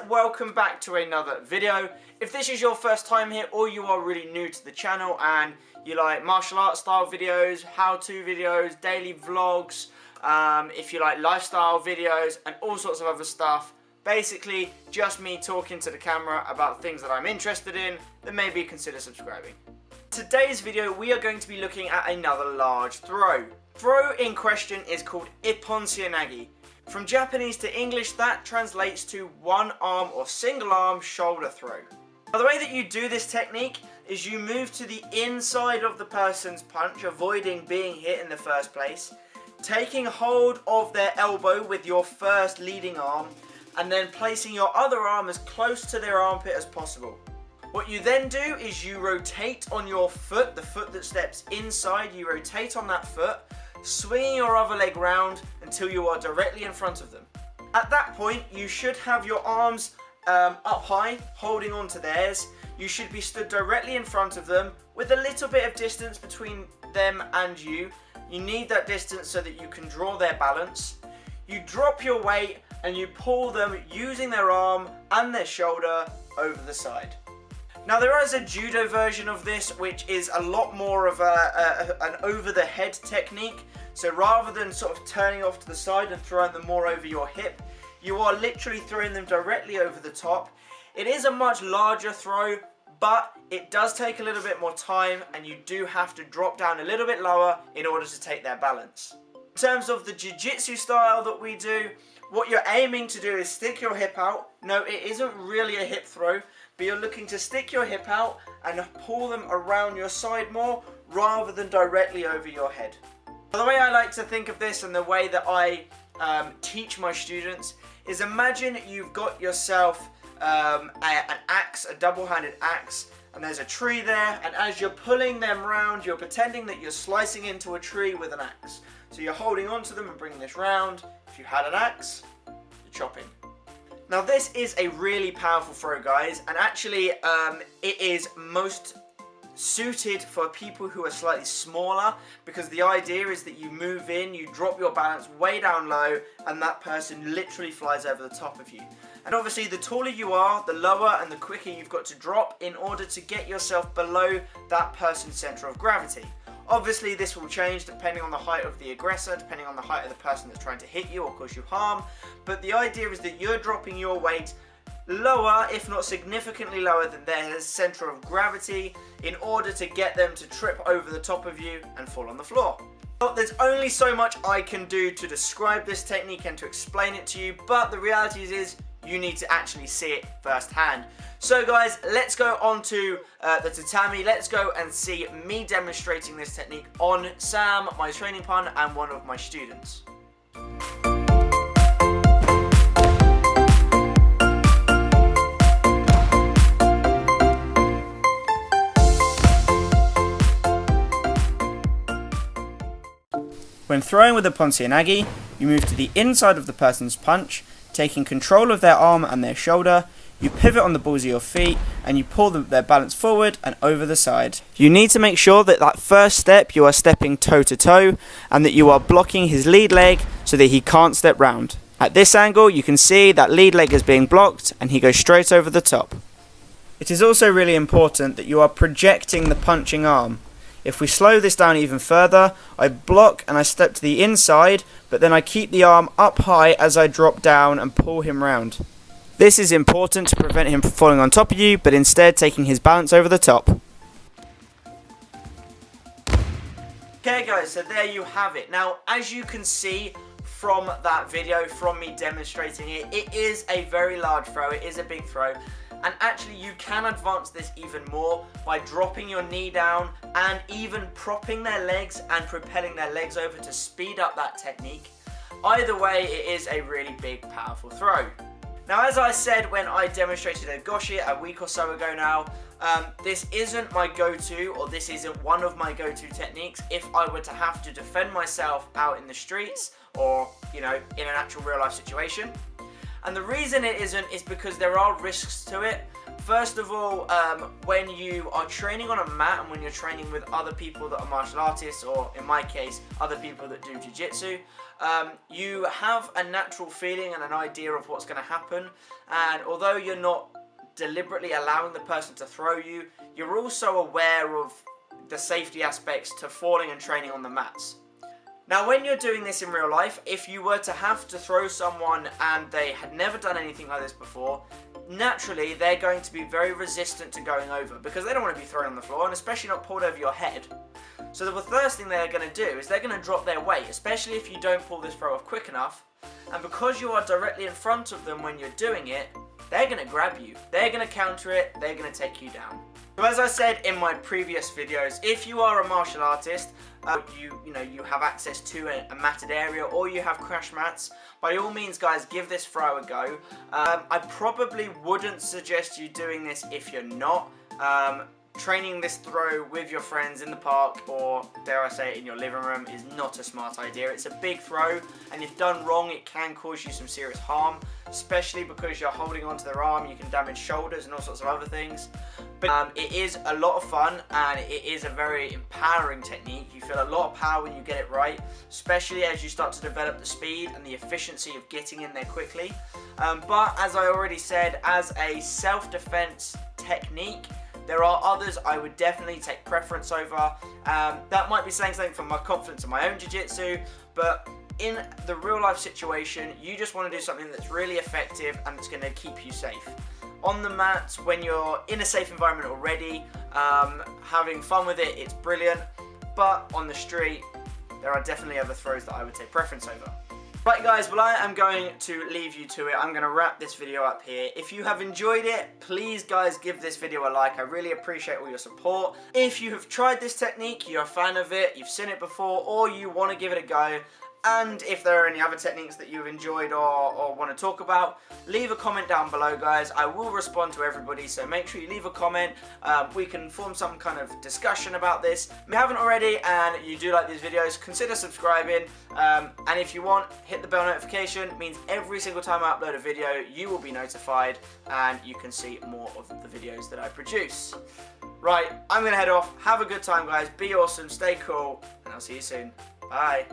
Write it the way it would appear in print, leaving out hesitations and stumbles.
welcome back to another video. If this is your first time here or you are really new to the channel and you like martial arts style videos, how-to videos, daily vlogs, if you like lifestyle videos and all sorts of other stuff, basically just me talking to the camera about things that I'm interested in, then maybe consider subscribing. Today's video we are going to be looking at another large throw. Throw in question is called Ippon Seoi Nage. From Japanese to English, that translates to one arm or single arm shoulder throw. Now, the way that you do this technique is you move to the inside of the person's punch, avoiding being hit in the first place, taking hold of their elbow with your first leading arm, and then placing your other arm as close to their armpit as possible. What you then do is you rotate on your foot, the foot that steps inside, you rotate on that foot, swinging your other leg round until you are directly in front of them. At that point, you should have your arms up high, holding on to theirs. You should be stood directly in front of them with a little bit of distance between them and you. You need that distance so that you can draw their balance. You drop your weight and you pull them using their arm and their shoulder over the side. Now there is a judo version of this which is a lot more of an over the head technique. So rather than sort of turning off to the side and throwing them more over your hip, you are literally throwing them directly over the top. It is a much larger throw, but it does take a little bit more time and you do have to drop down a little bit lower in order to take their balance. In terms of the jiu-jitsu style that we do, what you're aiming to do is stick your hip out. No, it isn't really a hip throw, but you're looking to stick your hip out and pull them around your side more rather than directly over your head. The way I like to think of this and the way that I teach my students is imagine you've got yourself an axe, a double-handed axe, and there's a tree there, and as you're pulling them round, you're pretending that you're slicing into a tree with an axe. So you're holding onto them and bringing this round. If you had an axe, you're chopping. Now this is a really powerful throw, guys, and actually it is most suited for people who are slightly smaller, because the idea is that you move in, you drop your balance way down low, and that person literally flies over the top of you. And obviously the taller you are, the lower and the quicker you've got to drop in order to get yourself below that person's center of gravity. Obviously this will change depending on the height of the aggressor, depending on the height of the person that's trying to hit you or cause you harm, but the idea is that you're dropping your weight lower, if not significantly lower than their center of gravity, in order to get them to trip over the top of you and fall on the floor. Well, there's only so much I can do to describe this technique and to explain it to you, but the reality is you need to actually see it firsthand. So guys, let's go on to the tatami. Let's go and see me demonstrating this technique on Sam, my training partner, and one of my students. When throwing with Ippon Seoi Nage, you move to the inside of the person's punch, taking control of their arm and their shoulder. You pivot on the balls of your feet and you pull their balance forward and over the side. You need to make sure that first step you are stepping toe to toe and that you are blocking his lead leg so that he can't step round. At this angle you can see that lead leg is being blocked and he goes straight over the top. It is also really important that you are projecting the punching arm. If we slow this down even further, I block and I step to the inside, but then I keep the arm up high as I drop down and pull him round. This is important to prevent him from falling on top of you, but instead taking his balance over the top. Okay guys, so there you have it. Now, as you can see from that video, from me demonstrating it, it is a very large throw, it is a big throw. And actually you can advance this even more by dropping your knee down and even propping their legs and propelling their legs over to speed up that technique. Either way, it is a really big, powerful throw. Now, as I said when I demonstrated a goshi a week or so ago now, this isn't my go-to, or this isn't one of my go-to techniques if I were to have to defend myself out in the streets or, you know, in an actual real life situation. And the reason it isn't is because there are risks to it. First of all, when you are training on a mat and when you're training with other people that are martial artists, or in my case, other people that do jiu-jitsu, you have a natural feeling and an idea of what's going to happen. And although you're not deliberately allowing the person to throw you, you're also aware of the safety aspects to falling and training on the mats. Now, when you're doing this in real life, if you were to have to throw someone and they had never done anything like this before, naturally they're going to be very resistant to going over because they don't want to be thrown on the floor, and especially not pulled over your head. So the first thing they're going to do is they're going to drop their weight, especially if you don't pull this throw off quick enough. And because you are directly in front of them when you're doing it, they're going to grab you, they're going to counter it, they're going to take you down. So as I said in my previous videos, if you are a martial artist, you have access to a matted area, or you have crash mats, by all means guys, give this throw a go. I probably wouldn't suggest you doing this if you're not. Training this throw with your friends in the park, or dare I say it, in your living room, is not a smart idea. It's a big throw, and if done wrong it can cause you some serious harm, especially because you're holding onto their arm. You can damage shoulders and all sorts of other things. But it is a lot of fun, and it is a very empowering technique. You feel a lot of power when you get it right, especially as you start to develop the speed and the efficiency of getting in there quickly. But as I already said, as a self-defense technique, there are others I would definitely take preference over. That might be saying something from my confidence in my own jiu-jitsu, but in the real life situation, you just want to do something that's really effective and that's going to keep you safe. On the mat, when you're in a safe environment already, having fun with it, it's brilliant. But on the street, there are definitely other throws that I would take preference over. Right guys, well I am going to leave you to it. I'm going to wrap this video up here. If you have enjoyed it, please guys give this video a like. I really appreciate all your support. If you have tried this technique, you're a fan of it, you've seen it before, or you want to give it a go, and if there are any other techniques that you've enjoyed or want to talk about, leave a comment down below guys. I will respond to everybody, so make sure you leave a comment. We can form some kind of discussion about this. If you haven't already and you do like these videos, consider subscribing, and if you want, hit the bell notification. It means every single time I upload a video you will be notified and you can see more of the videos that I produce. Right, I'm going to head off. Have a good time guys, be awesome, stay cool, and I'll see you soon. Bye.